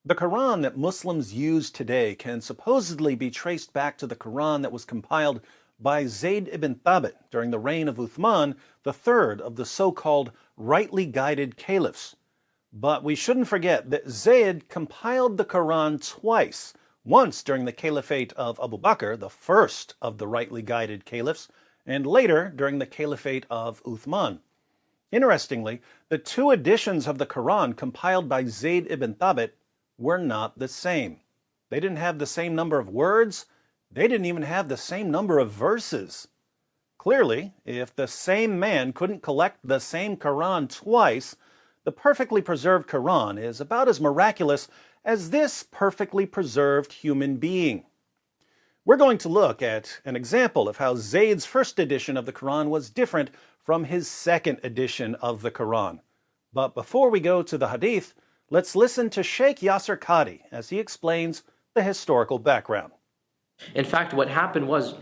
The Quran that Muslims use today can supposedly be traced back to the Quran that was compiled by Zayd ibn Thabit during the reign of Uthman, the third of the so-called rightly guided caliphs. But we shouldn't forget that Zayd compiled the Quran twice, once during the caliphate of Abu Bakr, the first of the rightly guided caliphs, and later during the caliphate of Uthman. Interestingly, the two editions of the Quran compiled by Zayd ibn Thabit were not the same. They didn't have the same number of words. They didn't even have the same number of verses. Clearly, if the same man couldn't collect the same Quran twice, the perfectly preserved Quran is about as miraculous as this perfectly preserved human being. We're going to look at an example of how Zayd's first edition of the Quran was different from his second edition of the Quran. But before we go to the hadith, let's listen to Sheikh Yasser Qadhi as he explains the historical background. In fact, what happened was,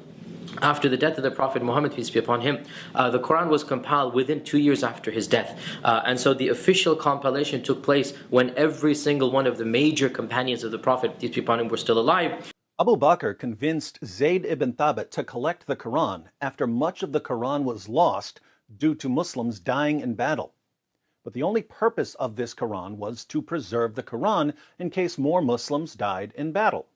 after the death of the Prophet Muhammad, peace be upon him, the Quran was compiled within 2 years after his death. And so the official compilation took place when every single one of the major companions of the Prophet, peace be upon him, were still alive. Abu Bakr convinced Zayd ibn Thabit to collect the Quran after much of the Quran was lost due to Muslims dying in battle. But the only purpose of this Quran was to preserve the Quran in case more Muslims died in battle.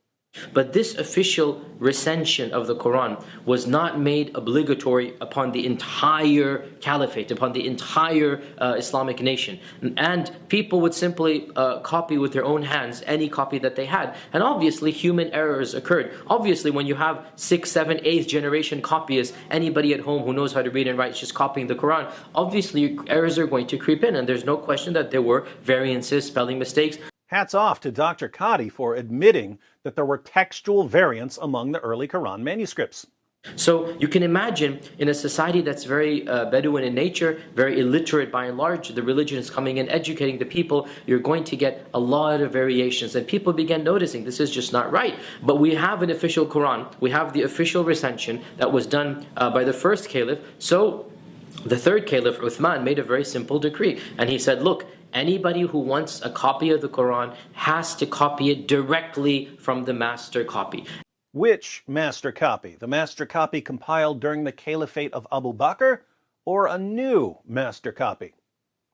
But this official recension of the Quran was not made obligatory upon the entire caliphate, upon the entire Islamic nation. And people would simply copy with their own hands any copy that they had. And obviously human errors occurred. Obviously when you have 6th, 7th, 8th generation copyists, anybody at home who knows how to read and write is just copying the Quran, obviously errors are going to creep in. And there's no question that there were variances, spelling mistakes. Hats off to Dr. Qadhi for admitting that there were textual variants among the early Quran manuscripts. So you can imagine in a society that's very Bedouin in nature, very illiterate by and large, the religion is coming in, educating the people, you're going to get a lot of variations. And people began noticing this is just not right. But we have an official Quran, we have the official recension that was done by the first caliph. So the third caliph, Uthman, made a very simple decree. And he said, look, anybody who wants a copy of the Quran has to copy it directly from the master copy. Which master copy? The master copy compiled during the caliphate of Abu Bakr, or a new master copy?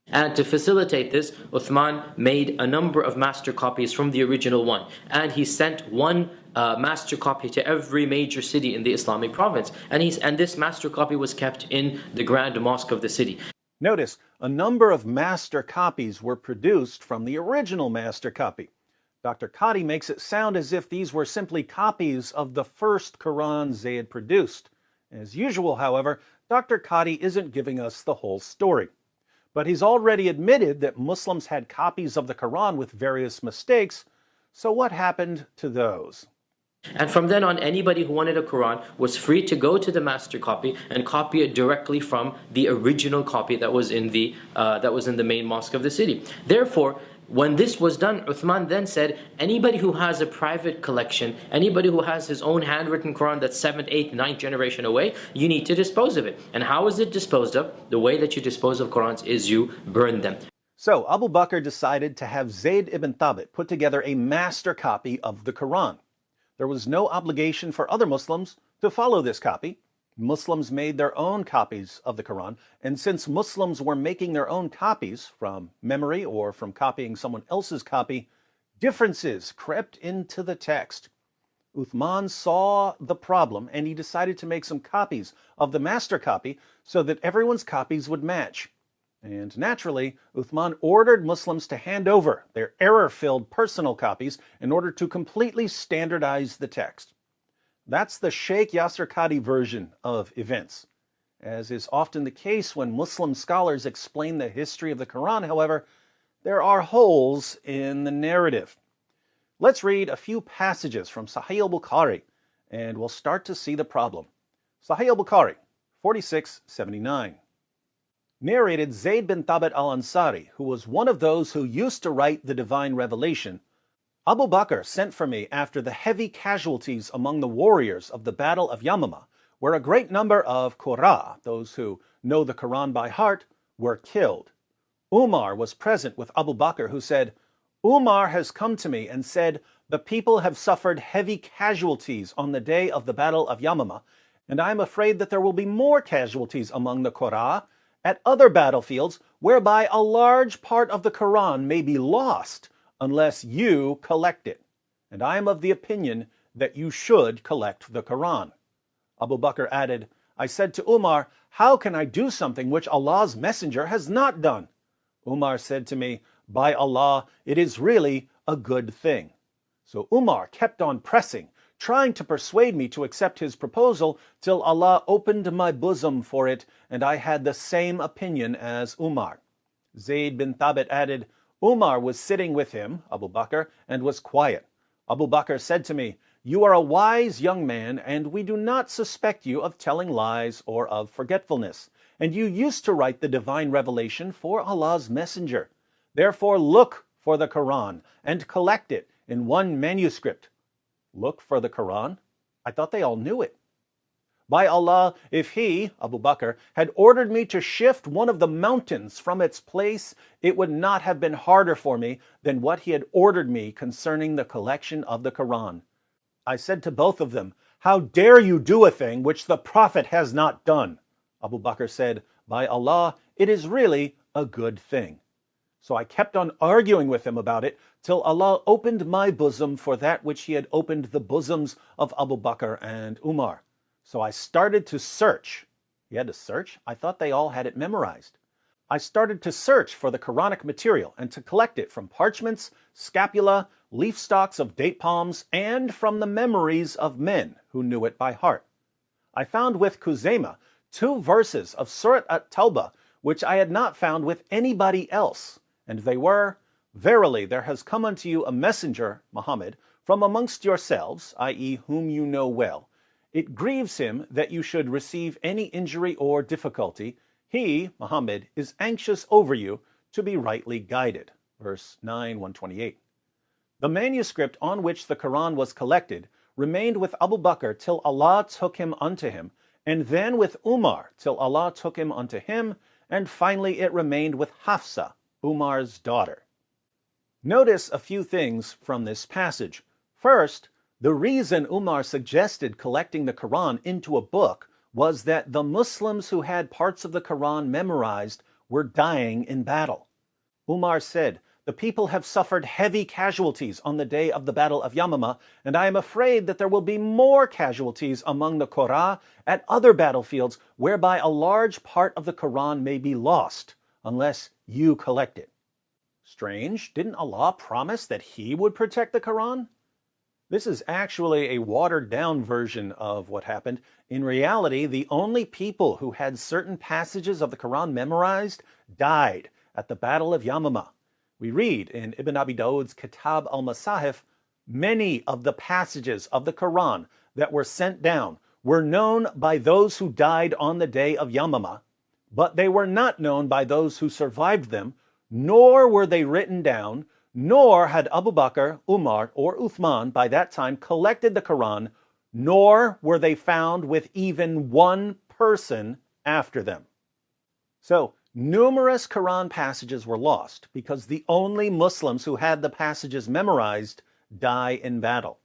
And to facilitate this, Uthman made a number of master copies from the original one. And he sent one master copy to every major city in the Islamic province. And this master copy was kept in the Grand Mosque of the city. Notice, a number of master copies were produced from the original master copy. Dr. Qadhi makes it sound as if these were simply copies of the first Quran Zayd produced. As usual, however, Dr. Qadhi isn't giving us the whole story. But he's already admitted that Muslims had copies of the Quran with various mistakes, so what happened to those? And from then on, anybody who wanted a Quran was free to go to the master copy and copy it directly from the original copy that was in the main mosque of the city. Therefore, when this was done, Uthman then said, anybody who has a private collection, anybody who has his own handwritten Quran that's 7th, 8th, 9th generation away, you need to dispose of it. And how is it disposed of? The way that you dispose of Qurans is you burn them. So Abu Bakr decided to have Zayd ibn Thabit put together a master copy of the Quran. There was no obligation for other Muslims to follow this copy. Muslims made their own copies of the Quran, and since Muslims were making their own copies from memory or from copying someone else's copy, differences crept into the text. Uthman saw the problem, and he decided to make some copies of the master copy so that everyone's copies would match. And naturally, Uthman ordered Muslims to hand over their error-filled personal copies in order to completely standardize the text. That's the Sheikh Yasser Qadhi version of events. As is often the case when Muslim scholars explain the history of the Quran, however, there are holes in the narrative. Let's read a few passages from Sahih al-Bukhari, and we'll start to see the problem. Sahih al-Bukhari, 4679. Narrated Zayd bin Thabit al-Ansari, who was one of those who used to write the divine revelation, Abu Bakr sent for me after the heavy casualties among the warriors of the Battle of Yamama, where a great number of Qurra, those who know the Quran by heart, were killed. Umar was present with Abu Bakr, who said, Umar has come to me and said, the people have suffered heavy casualties on the day of the Battle of Yamama, and I am afraid that there will be more casualties among the Qur'an at other battlefields whereby a large part of the Quran may be lost unless you collect it. And I am of the opinion that you should collect the Quran. Abu Bakr added, I said to Umar, how can I do something which Allah's Messenger has not done? Umar said to me, by Allah, it is really a good thing. So Umar kept on pressing, trying to persuade me to accept his proposal till Allah opened my bosom for it, and I had the same opinion as Umar. Zayd bin Thabit added, Umar was sitting with him, Abu Bakr, and was quiet. Abu Bakr said to me, you are a wise young man, and we do not suspect you of telling lies or of forgetfulness, and you used to write the divine revelation for Allah's Messenger. Therefore look for the Quran and collect it in one manuscript. Look for the Quran? I thought they all knew it. By Allah, if he, Abu Bakr, had ordered me to shift one of the mountains from its place, it would not have been harder for me than what he had ordered me concerning the collection of the Quran. I said to both of them, how dare you do a thing which the Prophet has not done? Abu Bakr said, by Allah, it is really a good thing. So I kept on arguing with him about it till Allah opened my bosom for that which he had opened the bosoms of Abu Bakr and Umar. So I started to search. He had to search? I thought they all had it memorized. I started to search for the Quranic material and to collect it from parchments, scapula, leaf stalks of date palms, and from the memories of men who knew it by heart. I found with Khuzaymah 2 verses of Surat at-Tawbah which I had not found with anybody else, and they were, verily there has come unto you a messenger, Muhammad, from amongst yourselves, i.e. whom you know well. It grieves him that you should receive any injury or difficulty. He, Muhammad, is anxious over you to be rightly guided. Verse 9, 128. The manuscript on which the Quran was collected remained with Abu Bakr till Allah took him unto him, and then with Umar till Allah took him unto him, and finally it remained with Hafsa, Umar's daughter. Notice a few things from this passage. First, the reason Umar suggested collecting the Quran into a book was that the Muslims who had parts of the Quran memorized were dying in battle. Umar said, the people have suffered heavy casualties on the day of the Battle of Yamama, and I am afraid that there will be more casualties among the Qur'an at other battlefields whereby a large part of the Quran may be lost unless you collect it. Strange, didn't Allah promise that He would protect the Quran? This is actually a watered-down version of what happened. In reality, the only people who had certain passages of the Quran memorized died at the Battle of Yamama. We read in Ibn Abi Dawud's Kitab al-Masahif, many of the passages of the Quran that were sent down were known by those who died on the day of Yamama, but they were not known by those who survived them, nor were they written down, nor had Abu Bakr, Umar, or Uthman by that time collected the Quran, nor were they found with even one person after them. So, numerous Quran passages were lost because the only Muslims who had the passages memorized die in battle.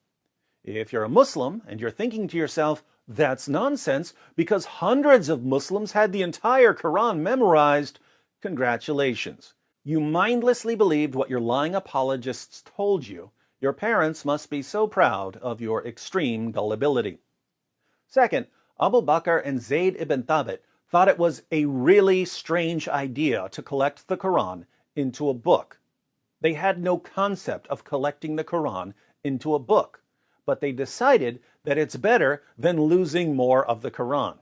If you're a Muslim and you're thinking to yourself, that's nonsense because hundreds of Muslims had the entire Quran memorized, congratulations. You mindlessly believed what your lying apologists told you. Your parents must be so proud of your extreme gullibility. Second, Abu Bakr and Zayd ibn Thabit thought it was a really strange idea to collect the Quran into a book. They had no concept of collecting the Quran into a book, but they decided that it's better than losing more of the Quran.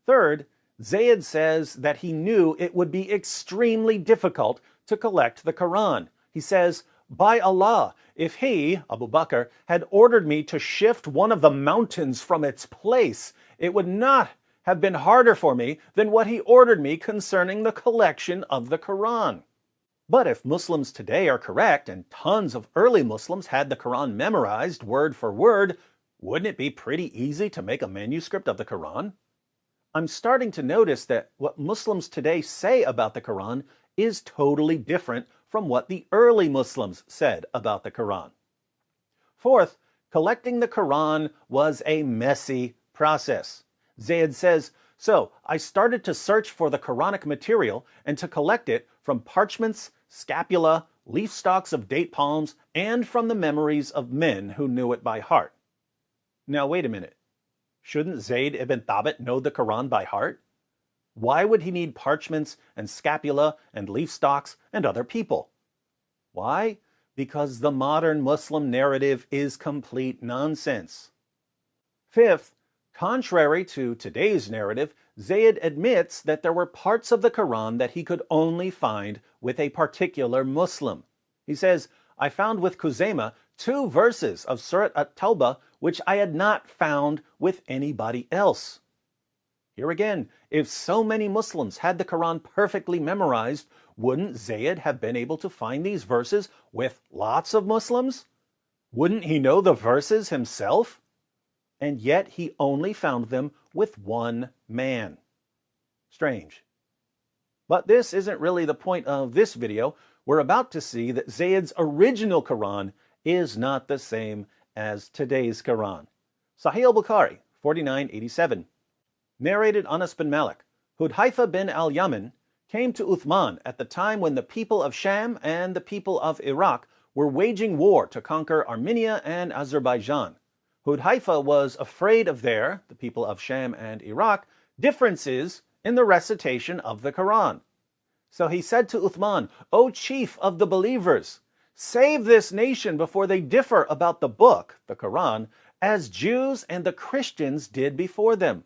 Third, Zayd says that he knew it would be extremely difficult to collect the Quran. He says, by Allah, if he, Abu Bakr, had ordered me to shift one of the mountains from its place, it would not have been harder for me than what he ordered me concerning the collection of the Quran. But if Muslims today are correct and tons of early Muslims had the Quran memorized word for word, wouldn't it be pretty easy to make a manuscript of the Quran? I'm starting to notice that what Muslims today say about the Quran is totally different from what the early Muslims said about the Quran. Fourth, collecting the Quran was a messy process. Zayd says, "So I started to search for the Quranic material and to collect it from parchments, scapula, leaf stalks of date palms, and from the memories of men who knew it by heart." Now wait a minute. Shouldn't Zayd ibn Thabit know the Quran by heart? Why would he need parchments and scapula and leaf stalks and other people? Why? Because the modern Muslim narrative is complete nonsense. Fifth, contrary to today's narrative, Zayd admits that there were parts of the Quran that he could only find with a particular Muslim. He says, "I found with Khuzaymah 2 verses of Surat at-Tawbah which I had not found with anybody else." Here again, if so many Muslims had the Quran perfectly memorized, wouldn't Zayd have been able to find these verses with lots of Muslims? Wouldn't he know the verses himself? And yet he only found them with one man. Strange. But this isn't really the point of this video. We're about to see that Zayd's original Quran is not the same as today's Quran. Sahih al-Bukhari, 4987. Narrated Anas bin Malik, Hudhaifa bin al-Yaman came to Uthman at the time when the people of Sham and the people of Iraq were waging war to conquer Armenia and Azerbaijan. Hudhaifa was afraid of the people of Sham and Iraq, differences in the recitation of the Quran. So he said to Uthman, "O chief of the believers, save this nation before they differ about the book, the Quran, as Jews and the Christians did before them."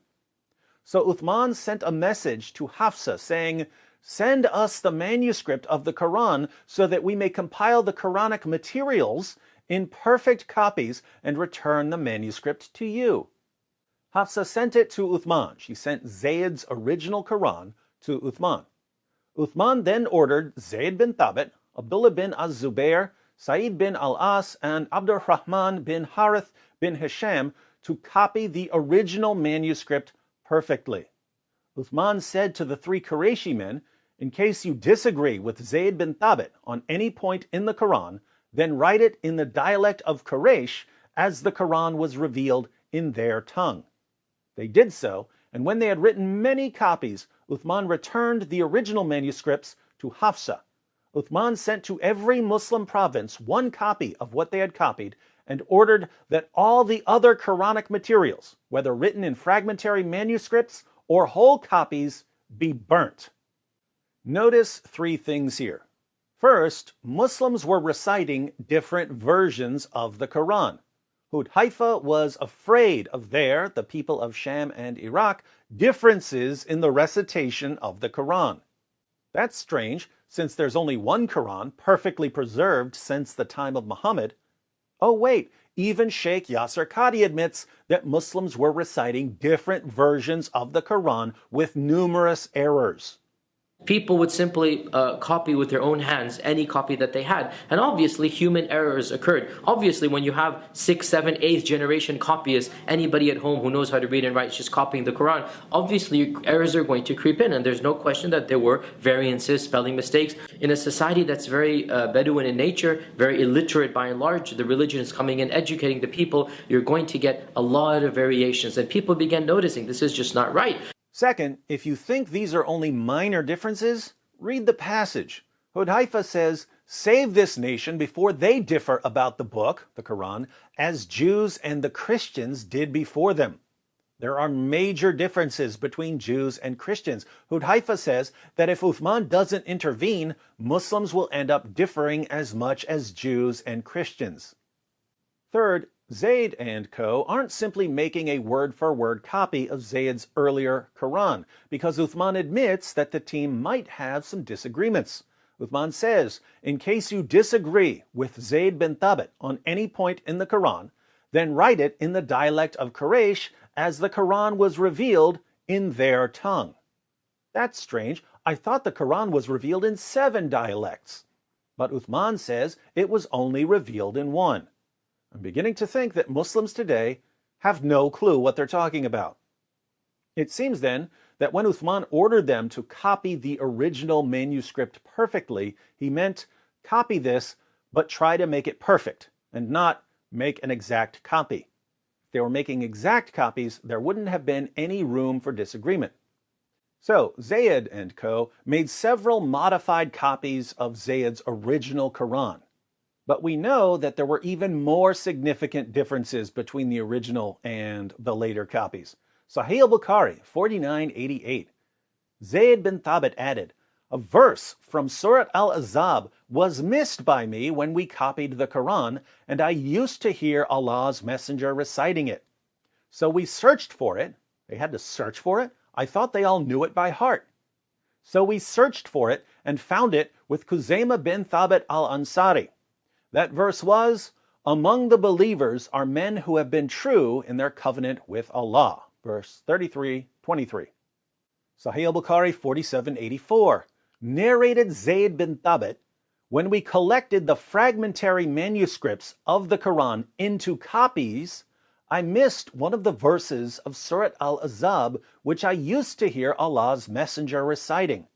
So Uthman sent a message to Hafsa saying, "Send us the manuscript of the Quran so that we may compile the Quranic materials in perfect copies and return the manuscript to you." Hafsa sent it to Uthman. She sent Zayd's original Quran to Uthman. Uthman then ordered Zayd bin Thabit, Abdullah bin az-Zubair, Sa'id bin al-As, and Abdurrahman bin Harith bin Hisham to copy the original manuscript perfectly. Uthman said to the 3 Qurayshi men, "In case you disagree with Zayd bin Thabit on any point in the Quran, then write it in the dialect of Quraysh as the Quran was revealed in their tongue." They did so, and when they had written many copies, Uthman returned the original manuscripts to Hafsa. Uthman sent to every Muslim province 1 copy of what they had copied and ordered that all the other Quranic materials, whether written in fragmentary manuscripts or whole copies, be burnt. Notice 3 things here. First, Muslims were reciting different versions of the Quran. Hudhaifa was afraid of the people of Sham and Iraq, differences in the recitation of the Quran. That's strange, since there's only one Quran perfectly preserved since the time of Muhammad. Oh wait, even Sheikh Yasser Qadi admits that Muslims were reciting different versions of the Quran with numerous errors. People would simply copy with their own hands any copy that they had. And obviously, human errors occurred. Obviously, when you have 6th, 7th, 8th generation copyists, anybody at home who knows how to read and write is just copying the Quran, obviously errors are going to creep in. And there's no question that there were variances, spelling mistakes. In a society that's very Bedouin in nature, very illiterate by and large, the religion is coming in, educating the people, you're going to get a lot of variations. And people began noticing this is just not right. Second, if you think these are only minor differences, read the passage. Hudhaifa says, "Save this nation before they differ about the book, the Quran, as Jews and the Christians did before them." There are major differences between Jews and Christians. Hudhaifa says that if Uthman doesn't intervene, Muslims will end up differing as much as Jews and Christians. Third, Zayd and co. aren't simply making a word-for-word copy of Zayd's earlier Quran, because Uthman admits that the team might have some disagreements. Uthman says, "In case you disagree with Zayd bin Thabit on any point in the Quran, then write it in the dialect of Quraysh as the Quran was revealed in their tongue." That's strange. I thought the Quran was revealed in 7 dialects. But Uthman says it was only revealed in 1. I'm beginning to think that Muslims today have no clue what they're talking about. It seems then that when Uthman ordered them to copy the original manuscript perfectly, he meant copy this, but try to make it perfect and not make an exact copy. If they were making exact copies, there wouldn't have been any room for disagreement. So Zayd and co. made several modified copies of Zayd's original Quran. But we know that there were even more significant differences between the original and the later copies. Sahih al-Bukhari 4988. Zayd bin Thabit added, "A verse from Surat al-Ahzab was missed by me when we copied the Quran, and I used to hear Allah's Messenger reciting it. So we searched for it." They had to search for it? I thought they all knew it by heart. "So we searched for it and found it with Khuzaymah bin Thabit al-Ansari. That verse was, 'Among the believers are men who have been true in their covenant with Allah.'" Verse 33-23. Sahih al-Bukhari 4784. Narrated Zayd bin Thabit, "When we collected the fragmentary manuscripts of the Quran into copies, I missed one of the verses of Surat al-Ahzab which I used to hear Allah's Messenger reciting.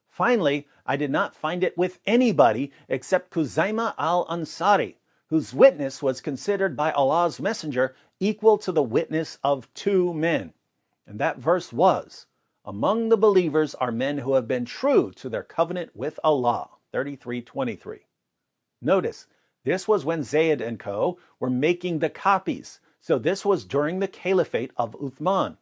Finally, I did not find it with anybody except Khuzaymah al-Ansari, whose witness was considered by Allah's Messenger equal to the witness of 2 men. And that verse was, 'Among the believers are men who have been true to their covenant with Allah.' 33-23. Notice, this was when Zayd and co. were making the copies, so this was during the caliphate of Uthman.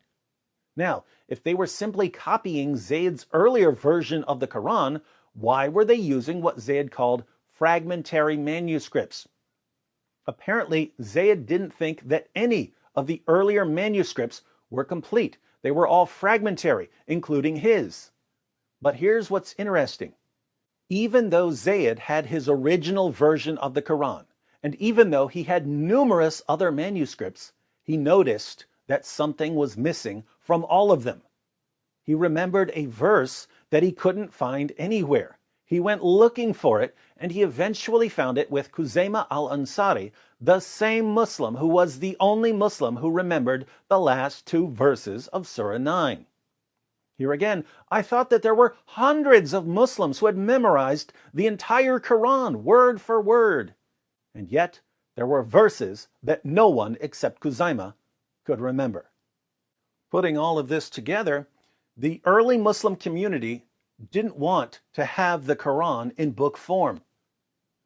Now, if they were simply copying Zayd's earlier version of the Quran, why were they using what Zayd called fragmentary manuscripts? Apparently, Zayd didn't think that any of the earlier manuscripts were complete. They were all fragmentary, including his. But here's what's interesting. Even though Zayd had his original version of the Quran, and even though he had numerous other manuscripts, he noticed that something was missing from all of them. He remembered a verse that he couldn't find anywhere. He went looking for it, and he eventually found it with Khuzaymah al-Ansari, the same Muslim who was the only Muslim who remembered the last 2 verses of Surah 9. Here again, I thought that there were hundreds of Muslims who had memorized the entire Quran word for word. And yet, there were verses that no one except Khuzaymah could remember. Putting all of this together, the early Muslim community didn't want to have the Quran in book form.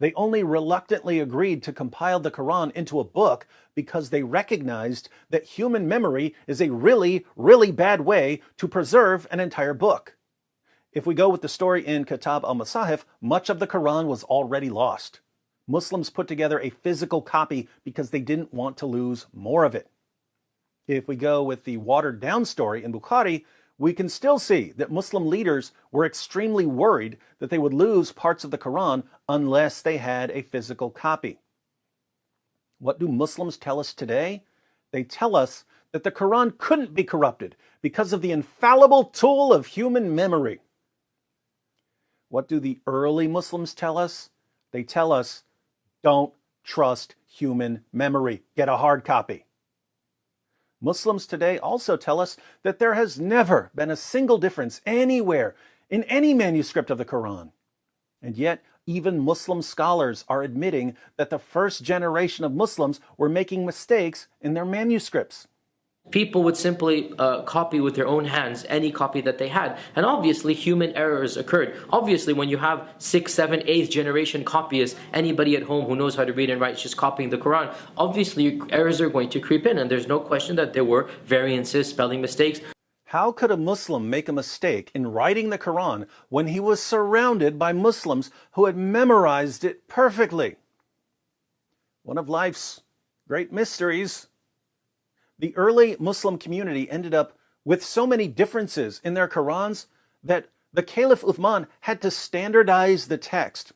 They only reluctantly agreed to compile the Quran into a book because they recognized that human memory is a really, really bad way to preserve an entire book. If we go with the story in Kitab al-Masahif, much of the Quran was already lost. Muslims put together a physical copy because they didn't want to lose more of it. If we go with the watered-down story in Bukhari, we can still see that Muslim leaders were extremely worried that they would lose parts of the Quran unless they had a physical copy. What do Muslims tell us today? They tell us that the Quran couldn't be corrupted because of the infallible tool of human memory. What do the early Muslims tell us? They tell us, don't trust human memory. Get a hard copy. Muslims today also tell us that there has never been a single difference anywhere in any manuscript of the Quran. And yet, even Muslim scholars are admitting that the first generation of Muslims were making mistakes in their manuscripts. People would simply copy with their own hands any copy that they had. And obviously, human errors occurred. Obviously, when you have 6th, 7th, 8th generation copyists, anybody at home who knows how to read and write is just copying the Quran, obviously errors are going to creep in. And there's no question that there were variances, spelling mistakes. How could a Muslim make a mistake in writing the Quran when he was surrounded by Muslims who had memorized it perfectly? One of life's great mysteries. The early Muslim community ended up with so many differences in their Qurans that the Caliph Uthman had to standardize the text.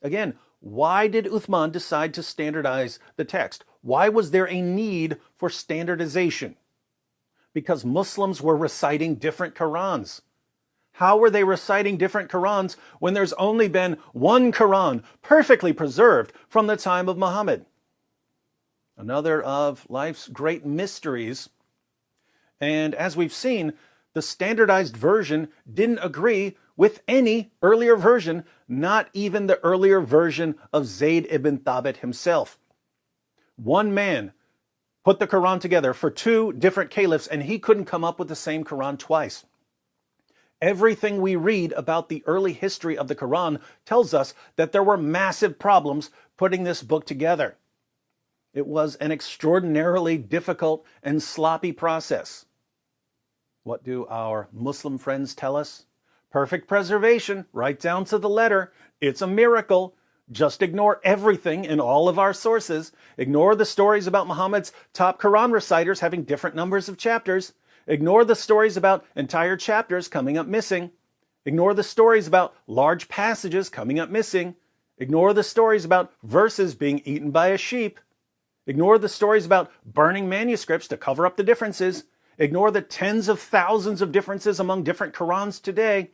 Again, why did Uthman decide to standardize the text? Why was there a need for standardization? Because Muslims were reciting different Qurans. How were they reciting different Qurans when there's only been one Quran perfectly preserved from the time of Muhammad? Another of life's great mysteries. And as we've seen, the standardized version didn't agree with any earlier version, not even the earlier version of Zayd ibn Thabit himself. One man put the Quran together for two different caliphs, and he couldn't come up with the same Quran twice. Everything we read about the early history of the Quran tells us that there were massive problems putting this book together. It was an extraordinarily difficult and sloppy process. What do our Muslim friends tell us? Perfect preservation, right down to the letter. It's a miracle. Just ignore everything in all of our sources. Ignore the stories about Muhammad's top Quran reciters having different numbers of chapters. Ignore the stories about entire chapters coming up missing. Ignore the stories about large passages coming up missing. Ignore the stories about verses being eaten by a sheep. Ignore the stories about burning manuscripts to cover up the differences. Ignore the tens of thousands of differences among different Qurans today.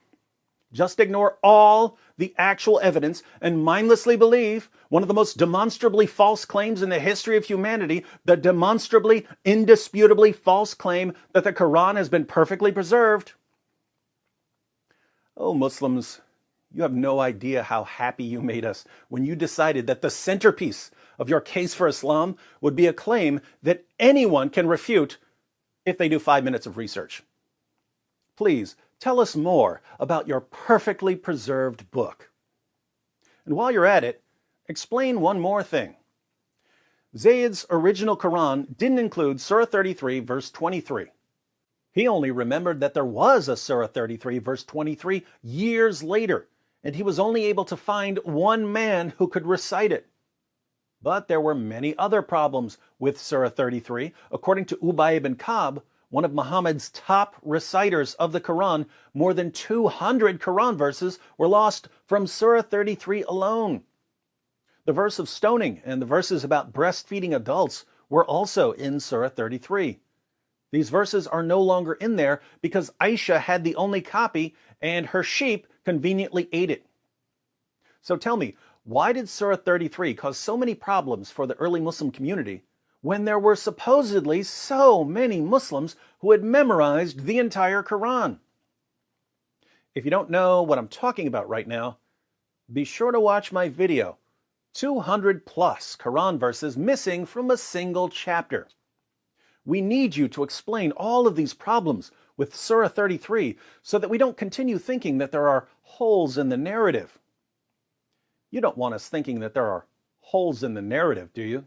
Just ignore all the actual evidence and mindlessly believe one of the most demonstrably false claims in the history of humanity, the demonstrably, indisputably false claim that the Quran has been perfectly preserved. Oh, Muslims, you have no idea how happy you made us when you decided that the centerpiece of your case for Islam would be a claim that anyone can refute if they do 5 minutes of research. Please, tell us more about your perfectly preserved book. And while you're at it, explain one more thing. Zayd's original Quran didn't include Surah 33, verse 23. He only remembered that there was a Surah 33, verse 23 years later, and he was only able to find one man who could recite it. But there were many other problems with Surah 33. According to Ubay ibn Ka'b, one of Muhammad's top reciters of the Quran, more than 200 Quran verses were lost from Surah 33 alone. The verse of stoning and the verses about breastfeeding adults were also in Surah 33. These verses are no longer in there because Aisha had the only copy and her sheep conveniently ate it. So tell me, why did Surah 33 cause so many problems for the early Muslim community when there were supposedly so many Muslims who had memorized the entire Quran? If you don't know what I'm talking about right now, be sure to watch my video, 200 plus Quran verses missing from a single chapter. We need you to explain all of these problems with Surah 33 so that we don't continue thinking that there are holes in the narrative. You don't want us thinking that there are holes in the narrative, do you?